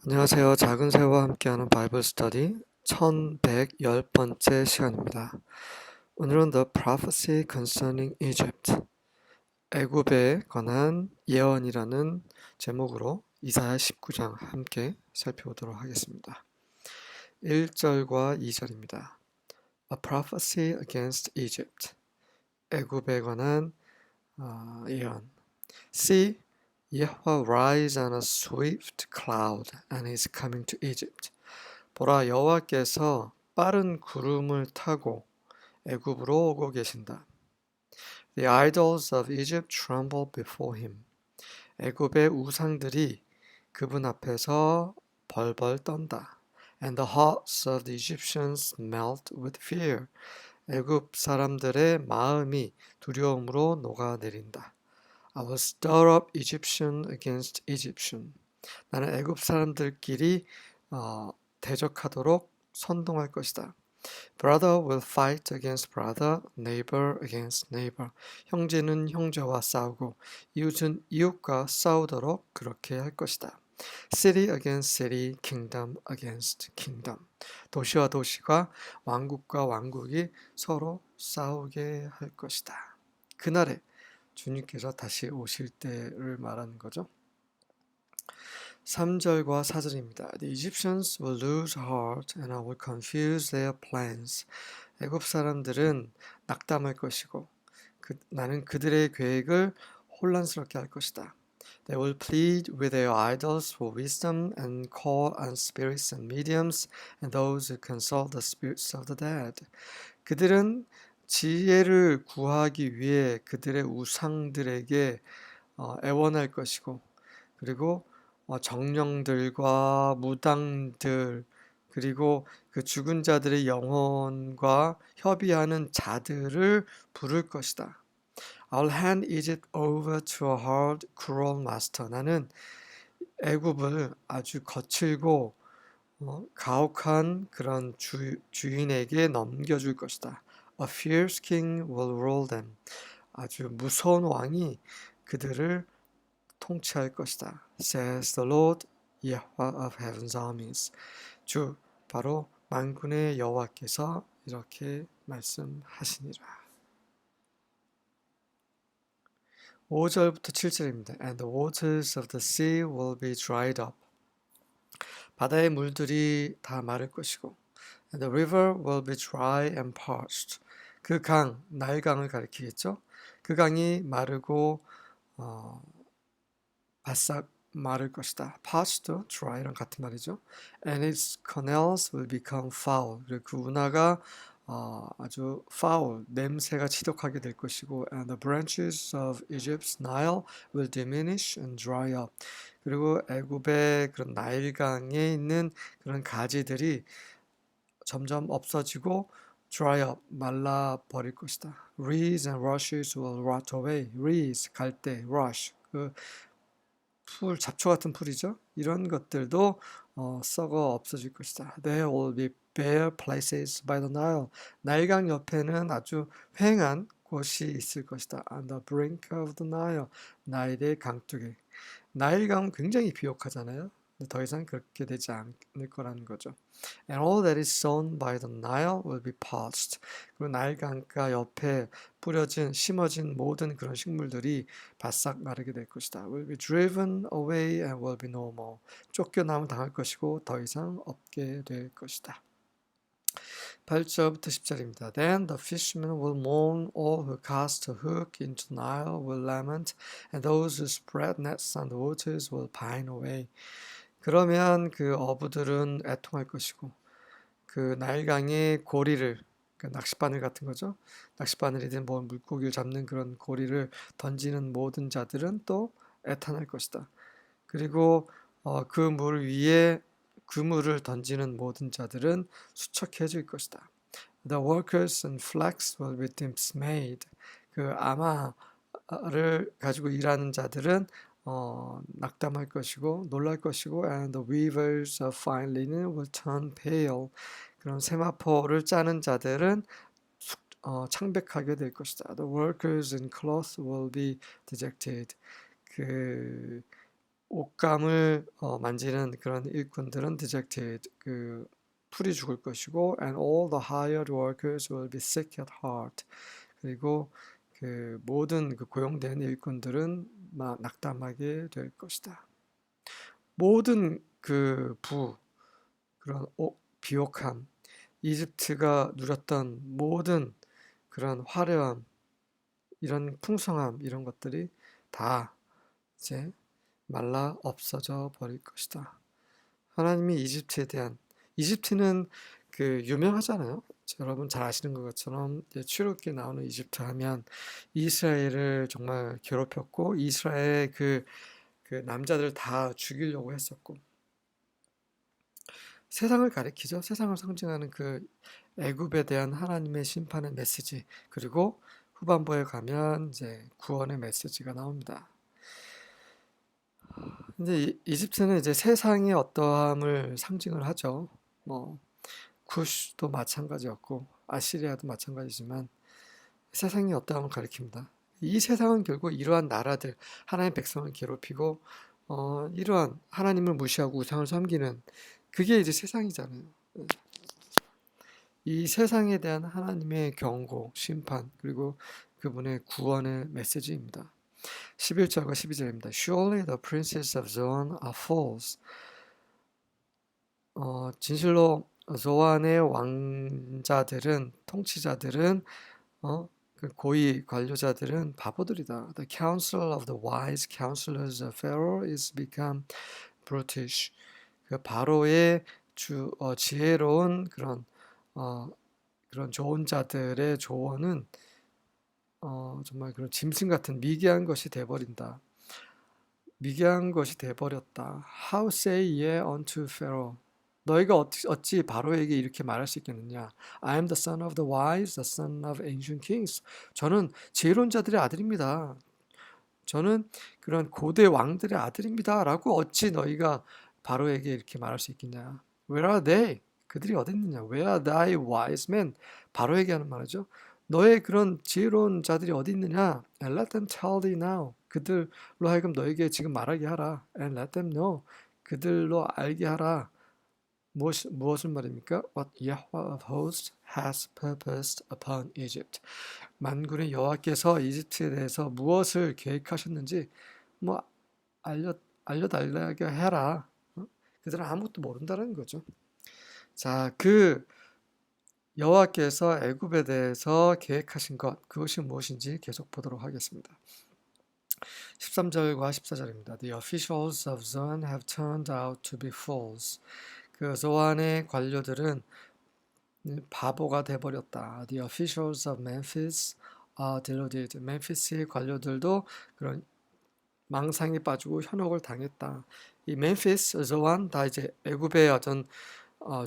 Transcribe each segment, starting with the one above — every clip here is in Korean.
안녕하세요. 작은 새와 함께하는 바이블 스터디 1110번째 시간입니다. 오늘은 The Prophecy Concerning Egypt, 애굽에 관한 예언이라는 제목으로 이사야 19장 함께 살펴보도록 하겠습니다. 1절과 2절입니다. A Prophecy Against Egypt, 애굽에 관한 예언. See, Yahweh rise on a swift cloud and is coming to Egypt. 보라, 여호와께서 빠른 구름을 타고 애굽으로 오고 계신다. The idols of Egypt tremble before him. 애굽의 우상들이 그분 앞에서 벌벌 떤다. And the hearts of the Egyptians melt with fear. 애굽 사람들의 마음이 두려움으로 녹아내린다. I will stir up Egyptian against Egyptian. 나는 애굽 사람들끼리 대적하도록 선동할 것이다. Brother will fight against brother, neighbor against neighbor. 형제는 형제와 싸우고 이웃은 이웃과 싸우도록 그렇게 할 것이다. City against city, kingdom against kingdom. 도시와 도시가 왕국과 왕국이 서로 싸우게 할 것이다. 그날에 주님께서 다시 오실 때를 말하는 거죠. 3절과 4절입니다. The Egyptians will lose heart and I will confuse their plans. 애굽 사람들은 낙담할 것이고 나는 그들의 계획을 혼란스럽게 할 것이다. They will plead with their idols for wisdom and call on spirits and mediums and those who consult the spirits of the dead. 그들은 지혜를 구하기 위해 그들의 우상들에게 애원할 것이고 그리고 정령들과 무당들 그리고 그 죽은 자들의 영혼과 협의하는 자들을 부를 것이다. I'll hand Egypt over to a hard, cruel master. 나는 애굽을 아주 거칠고 가혹한 그런 주인에게 넘겨줄 것이다. A fierce king will rule them. 아주 무서운 왕이 그들을 통치할 것이다. Says the Lord, Yahweh of heaven's armies. 주 바로 만군의 여호와께서 이렇게 말씀하시니라. 5절부터 7절입니다. And the waters of the sea will be dried up. 바다의 물들이 다 마를 것이고 And the river will be dry and parched. 그 강, 나일강을 가리키겠죠. 그 강이 마르고 바싹 마를 것이다. parched, dry랑 같은 말이죠. And its canals will become foul. 그리고 그 운하가 아주 foul, 냄새가 지독하게 될 것이고 And the branches of Egypt's Nile will diminish and dry up. 그리고 애굽의 그런 나일강에 있는 그런 가지들이 점점 없어지고 dry up, 말라 버릴 것이다. Reeds and rushes will rot away. Reeds, 갈대, rush, 풀, 잡초 같은 풀이죠. 이런 것들도 썩어 없어질 것이다. There will be bare places by the Nile. 나일강 옆에는 아주 휑한 곳이 있을 것이다. On the brink of the Nile. 나일의 강둑에. 나일강은 굉장히 비옥하잖아요. 더 이상 그렇게 되지 않을 거라는 거죠. And all that is sown by the Nile will be parched. 그리고 나일 강가 옆에 뿌려진 심어진 모든 그런 식물들이 바싹 마르게 될 것이다. Will be driven away and will be no more. 쫓겨남을 당할 것이고 더 이상 없게 될 것이다. 8절부터 10절입니다. Then the fishermen will mourn, all who cast a hook into the Nile will lament, and those who spread nets on the waters will pine away. 그러면 그 어부들은 애통할 것이고 그 나일강의 고리를 그 낚싯바늘 같은 거죠. 낚싯바늘이든 뭐 물고기를 잡는 그런 고리를 던지는 모든 자들은 또 애탄할 것이다. 그리고 그 물 위에 그물을 던지는 모든 자들은 수척해질 것이다. The workers in flax will be dismayed. 그 아마를 가지고 일하는 자들은 낙담할 것이고 놀랄 것이고 and the weavers of fine linen will turn pale. 그런 세마포를 짜는 자들은 창백하게 될 것이다. The workers in cloth will be dejected. 그 옷감을 만지는 그런 일꾼들은 dejected, 그 풀이 죽을 것이고, and all the hired workers will be sick at heart. 그리고 그 모든 그 고용된 일꾼들은 낙담하게 될 것이다. 모든 그 그런 비옥함, 이집트가 누렸던 모든 그런 화려함, 이런 풍성함, 이런 것들이 다 이제 말라 없어져 버릴 것이다. 하나님이 이집트는 그 유명하잖아요. 여러분 잘 아시는 것처럼 출애굽기에 나오는 이집트 하면 이스라엘을 정말 괴롭혔고 이스라엘 그 남자들 다 죽이려고 했었고 세상을 가리키죠. 세상을 상징하는 그 애굽에 대한 하나님의 심판의 메시지, 그리고 후반부에 가면 이제 구원의 메시지가 나옵니다. 이제 이집트는 이제 세상의 어떠함을 상징을 하죠. 뭐 쿠시도 마찬가지였고 아시리아도 마찬가지지만 세상의 어떠함을 가리킵니다. 이 세상은 결국 이러한 나라들, 하나님의 백성을 괴롭히고 이러한 하나님을 무시하고 우상을 섬기는 그게 이제 세상이잖아요. 이 세상에 대한 하나님의 경고, 심판, 그리고 그분의 구원의 메시지입니다. 11절과 12절입니다. Surely the princes of Zoan are fools. 진실로 조안의 왕자들은, 통치자들은, 그 고위 관료자들은 바보들이다. The counsel of the wise counselors of Pharaoh is become brutish. 그 바로의 지혜로운 그런 좋은 자들의 조언은 정말 그런 짐승 같은 미개한 것이 돼버린다. 미개한 것이 돼버렸다. How say ye unto Pharaoh? 너희가 어찌 바로에게 이렇게 말할 수 있겠느냐? I am the son of the wise, the son of ancient kings. 저는 지혜로운 자들의 아들입니다. 저는 그런 고대 왕들의 아들입니다. 라고 어찌 너희가 바로에게 이렇게 말할 수 있겠냐? Where are they? 그들이 어디 있느냐? Where are thy wise men? 바로에게 하는 말이죠. 너의 그런 지혜로운 자들이 어디 있느냐? And let them tell thee now. 그들로 하여금 너에게 지금 말하게 하라. And let them know. 그들로 알게 하라. 무엇을 말입니까? What Yahweh of hosts has purposed upon Egypt. 만군의 여호와께서 이집트에 대해서 무엇을 계획하셨는지 뭐 알려달라게 해라. 그들은 아무것도 모른다는 거죠. 자, 그 여호와께서 애굽에 대해서 계획하신 것, 그것이 무엇인지 계속 보도록 하겠습니다. 13절과 14절입니다. The officials of Zoan have turned out to be fools. 그 조안의 관료들은 바보가 돼버렸다. The officials of Memphis are deluded. 멤피스의 관료들도 그런 망상에 빠지고 현혹을 당했다. 이 멤피스, 조안 다 이제 애굽의 어떤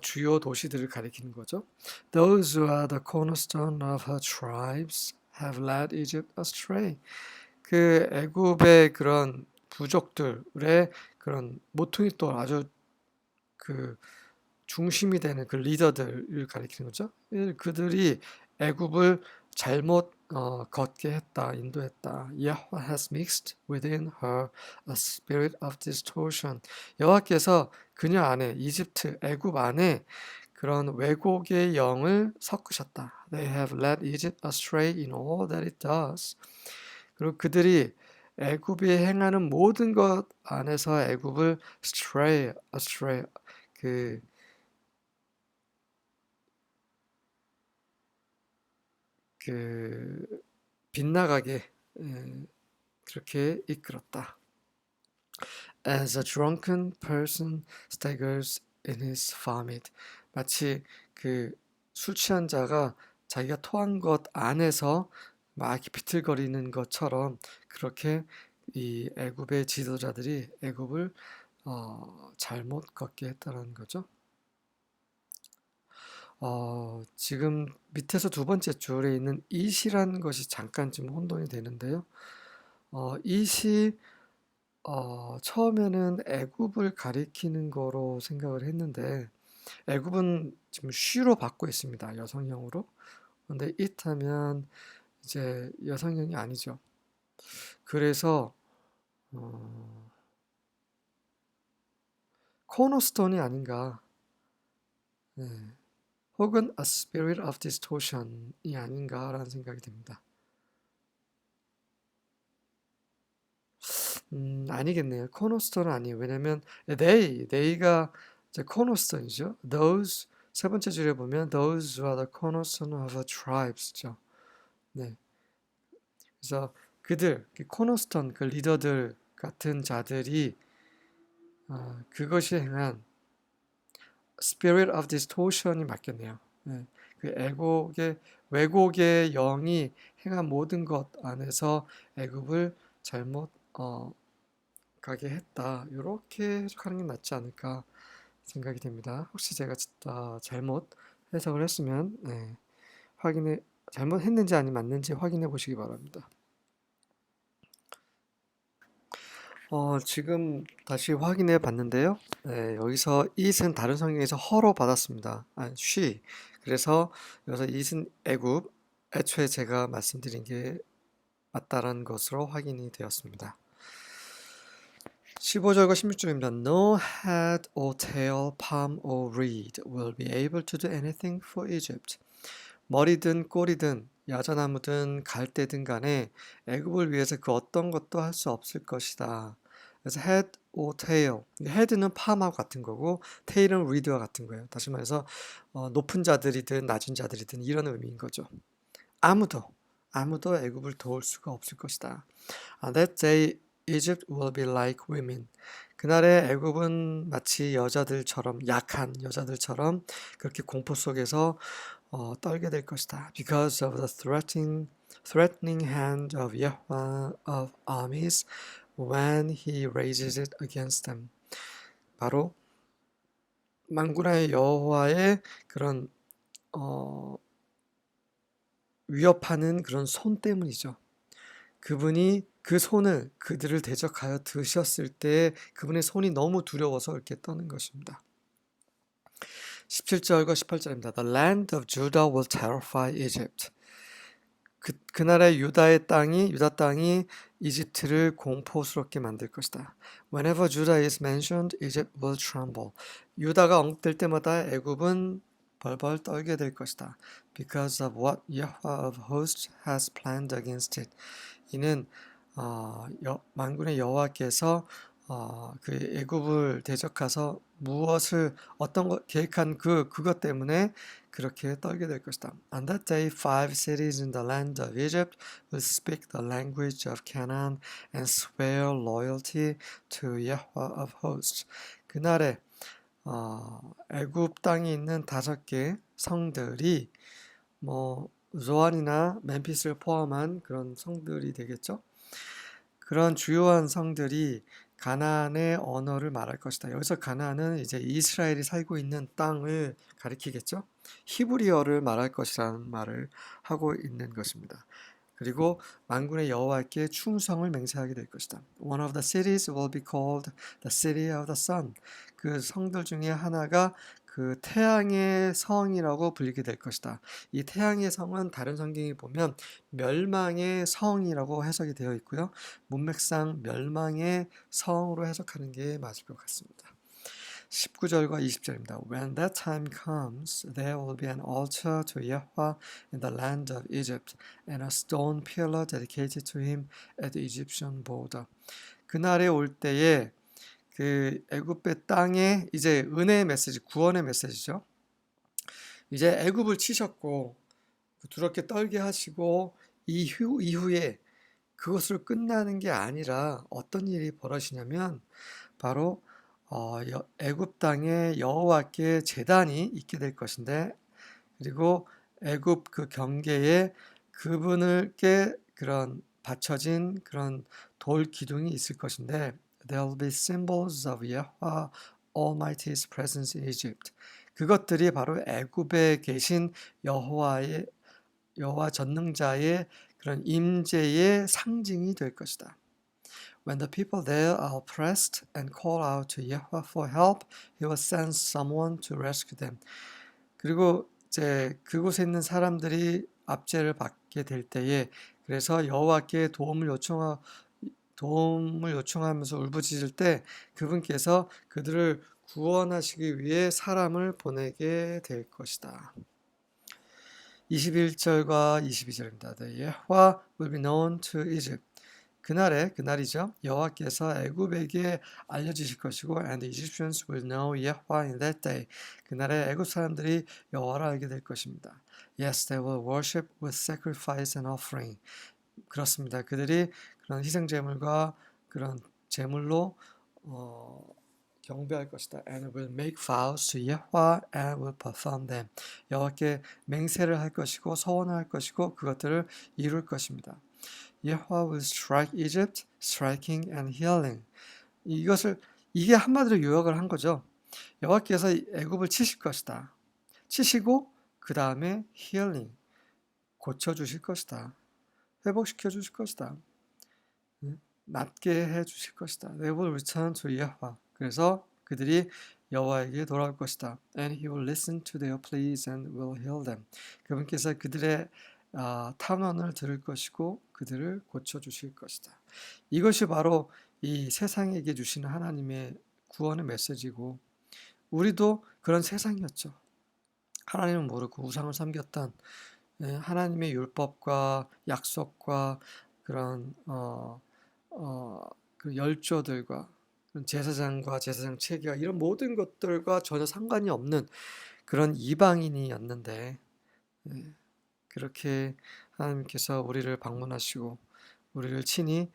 주요 도시들을 가리키는 거죠. Those who are the cornerstone of her tribes have led Egypt astray. 그 애굽의 그런 부족들의 그런 모퉁이 또 아주 그 중심이 되는 그 리더들을 가리키는 거죠. 그들이 애굽을 잘못 걷게 했다, 인도했다. Yahweh has mixed within her a spirit of distortion. 여호와께서 그녀 안에 이집트, 애굽 안에 그런 왜곡의 영을 섞으셨다. They have led Egypt astray in all that it does. 그리고 그들이 애굽이 행하는 모든 것 안에서 애굽을 astray 그 빗나가게 그렇게 이끌었다. As a drunken person staggers in his vomit. 마치 그 술 취한 자가 자기가 토한 것 안에서 막 비틀거리는 것처럼 그렇게 이 애굽의 지도자들이 애굽을 잘못 걷게 했다는 거죠. 지금 밑에서 두 번째 줄에 있는 it이라는 것이 잠깐 좀 혼동이 되는데요. it이 처음에는 애굽을 가리키는 거로 생각을 했는데 애굽은 지금 she로 받고 있습니다. 여성형으로. 근데 it 하면 이제 여성형이 아니죠. 그래서 코너스톤이 아닌가. 네. 혹은 a spirit of distortion이 아닌가라는 생각이 듭니다. 아니겠네요. 코너스톤은 아니에요. 왜냐면 they가 이제 코너스톤이죠. those 세 번째 줄에 보면 those are the cornerstone of the tribes죠. 네. 그래서 그들, 코너스톤, 그 리더들 같은 자들이 그것이 행한 spirit of distortion이 맞겠네요. 네. 그 왜곡의 영이 행한 모든 것 안에서 애굽을 잘못 가게 했다. 이렇게 해석하는 게 낫지 않을까 생각이 됩니다. 혹시 제가 잘못 해석을 했으면 잘못했는지 아니면 맞는지 확인해 보시기 바랍니다. 지금 다시 확인해 봤는데요. 네, 여기서 it은 다른 성경에서 허로 받았습니다. she. 그래서 여기서 it은 애굽, 애초에 제가 말씀드린 게 맞다라는 것으로 확인이 되었습니다. 15절과 16절입니다. No head or tail, palm or reed will be able to do anything for Egypt. 머리든 꼬리든 야자나무든 갈대든 간에 애굽을 위해서 그 어떤 것도 할 수 없을 것이다. 그래서 head or tail. head는 palm하고 같은 거고 tail은 reed와 같은 거예요. 다시 말해서 높은 자들이든 낮은 자들이든 이런 의미인 거죠. 아무도 애굽을 도울 수가 없을 것이다. That day Egypt will be like women. 그날의 애굽은 마치 여자들처럼 약한 여자들처럼 그렇게 공포 속에서 떨게 될 것이다. Because of the threatening hand of Yahweh of armies when he raises it against them. 바로 만군의 여호와의 그런 위협하는 그런 손 때문이죠. 그분이 그 손을 그들을 대적하여 드셨을 때 그분의 손이 너무 두려워서 이렇게 떠는 것입니다. 17절과 18절입니다. The land of Judah will terrify Egypt. 그날의 유다 땅이 이집트를 공포스럽게 만들 것이다. Whenever Judah is mentioned, Egypt will tremble. 유다가 언급될 때마다 애굽은 벌벌 떨게 될 것이다. Because of what Yahweh of hosts has planned against it. 이는 만군의 여호와께서 그 애굽을 대적하서 어떤 것 계획한 그것 때문에 그렇게 떨게 될 것이다. On that day, 5 cities in the land of Egypt will speak the language of Canaan and swear loyalty to Yahweh of hosts. 그날에 애굽 땅에 있는 5개 성들이 조안이나 멤피스를 포함한 그런 성들이 되겠죠. 그런 주요한 성들이 가나안의 언어를 말할 것이다. 여기서 가나안은 이제 이스라엘이 살고 있는 땅을 가리키겠죠. 히브리어를 말할 것이라는 말을 하고 있는 것입니다. 그리고 만군의 여호와께 충성을 맹세하게 될 것이다. One of the cities will be called the city of the sun. 그 성들 중에 하나가 그 태양의 성이라고 불리게 될 것이다. 이 태양의 성은 다른 성경에 보면 멸망의 성이라고 해석이 되어 있고요. 문맥상 멸망의 성으로 해석하는 게 맞을 것 같습니다. 19절과 20절입니다. When that time comes, there will be an altar to Yahweh in the land of Egypt, and a stone pillar dedicated to him at the Egyptian border. 그날에 올 때에 그 애굽의 땅에 이제 은혜의 메시지, 구원의 메시지죠. 이제 애굽을 치셨고 두렵게 떨게 하시고 이후에 그것으로 끝나는 게 아니라 어떤 일이 벌어지냐면 바로 애굽 땅에 여호와께 제단이 있게 될 것인데 그리고 애굽 그 경계에 그분을께 그런 받쳐진 그런 돌 기둥이 있을 것인데 There will be symbols of Yahweh Almighty's presence in Egypt. 그것들이 바로 애굽에 계신 여호와 전능자의 그런 임재의 상징이 될 것이다. When the people there are oppressed and call out to Yahweh for help, He will send someone to rescue them. 그리고 이제 그곳에 있는 사람들이 압제를 받게 될 때에 그래서 여호와께 도움을 요청하면서 울부짖을 때 그분께서 그들을 구원하시기 위해 사람을 보내게 될 것이다. 21절과 22절입니다. The Yehovah will be known to Egypt. 그날이죠. 여호와께서 애굽에게 알려주실 것이고, and the Egyptians will know Yehovah in that day. 그날에 애굽 사람들이 여호와를 알게 될 것입니다. Yes, they will worship with sacrifice and offering. 그렇습니다. 그들이 그런 희생 제물과 그런 제물로 경배할 것이다. And will make vows to Yehovah and will perform them. 여호와께 맹세를 할 것이고 서원을 할 것이고 그것들을 이룰 것입니다. Yehovah will strike Egypt, striking and healing. 이게 한마디로 요약을 한 거죠. 여호와께서 애굽을 치실 것이다. 치시고 그 다음에 healing, 고쳐주실 것이다. 회복시켜 주실 것이다. 낫게 해 주실 것이다. They will return to Yehovah. 그래서 그들이 여호와에게 돌아올 것이다. And he will listen to their pleas and will heal them. 그분께서 그들의 탄원을 들을 것이고 그들을 고쳐주실 것이다. 이것이 바로 이 세상에게 주시는 하나님의 구원의 메시지고 우리도 그런 세상이었죠. 하나님을 모르고 우상을 섬겼던 하나님의 율법과 약속과 그런 그 열조들과 제사장과 제사장 체계와 이런 모든 것들과 전혀 상관이 없는 그런 이방인이었는데 그렇게 하나님께서 우리를 방문하시고 우리를 친히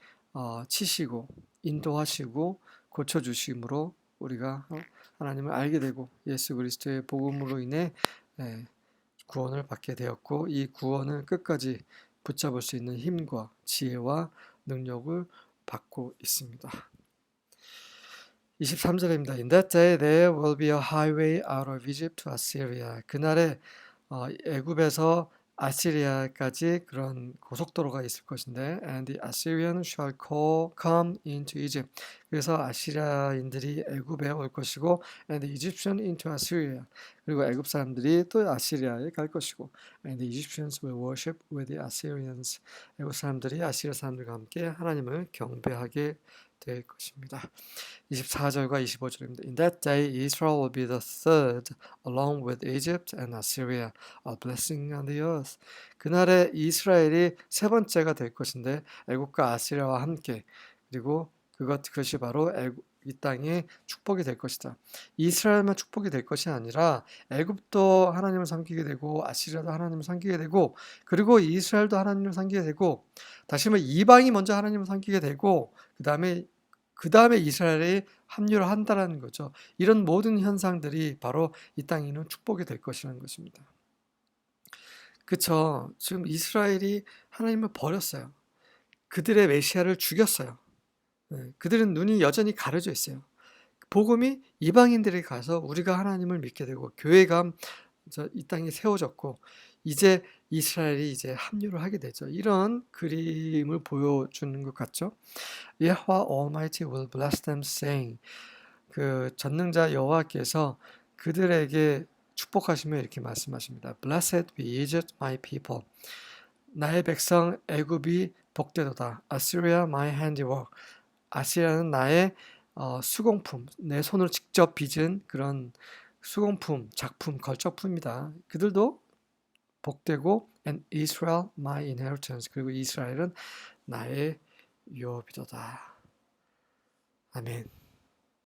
치시고 인도하시고 고쳐주심으로 우리가 하나님을 알게 되고 예수 그리스도의 복음으로 인해 구원을 받게 되었고 이 구원을 끝까지 붙잡을 수 있는 힘과 지혜와 능력을 받고 있습니다. 23절입니다. In that day there will be a highway out of Egypt to Assyria. 그날에 애굽에서 아시리아까지 그런 고속도로가 있을 것인데 and the Assyrian shall come into Egypt. 그래서 아시리아인들이 애굽에 올 것이고 and the Egyptian into Assyria. 그리고 애굽 사람들이 또 아시리아에 갈 것이고 and the Egyptians will worship with the Assyrians. 애굽 사람들이 아시리아 사람들과 함께 하나님을 경배하게 될 것입니다. 24절과 25절입니다. In that day Israel will be the third along with Egypt and Assyria, a blessing on the earth. 그날에 이스라엘이 세 번째가 될 것인데 애굽과 아시리아와 함께 그리고 그것이 바로 이 땅의 축복이 될 것이다. 이스라엘만 축복이 될 것이 아니라 애굽도 하나님을 섬기게 되고 아시리아도 하나님을 섬기게 되고 그리고 이스라엘도 하나님을 섬기게 되고 다시 말해 이방이 먼저 하나님을 섬기게 되고 그 다음에 이스라엘이 합류를 한다는 거죠. 이런 모든 현상들이 바로 이 땅에는 축복이 될 것이라는 것입니다. 그렇죠. 지금 이스라엘이 하나님을 버렸어요. 그들의 메시아를 죽였어요. 그들은 눈이 여전히 가려져 있어요. 복음이 이방인들이 가서 우리가 하나님을 믿게 되고 교회가 이 땅에 세워졌고 이제 이스라엘이 이제 합류를 하게 되죠. 이런 그림을 보여주는 것 같죠. Yehovah Almighty will bless them, saying. 그 전능자 여호와께서 그들에게 축복하시며 이렇게 말씀하십니다. Blessed be Egypt, my people. 나의 백성 애굽이 복되도다. Assyria, my handiwork. 아시리아는 나의 수공품, 내 손으로 직접 빚은 그런 수공품, 작품, 걸작품이다. 그들도 복되고 and Israel my inheritance. 그리고 이스라엘은 나의 유업이도다. 아멘.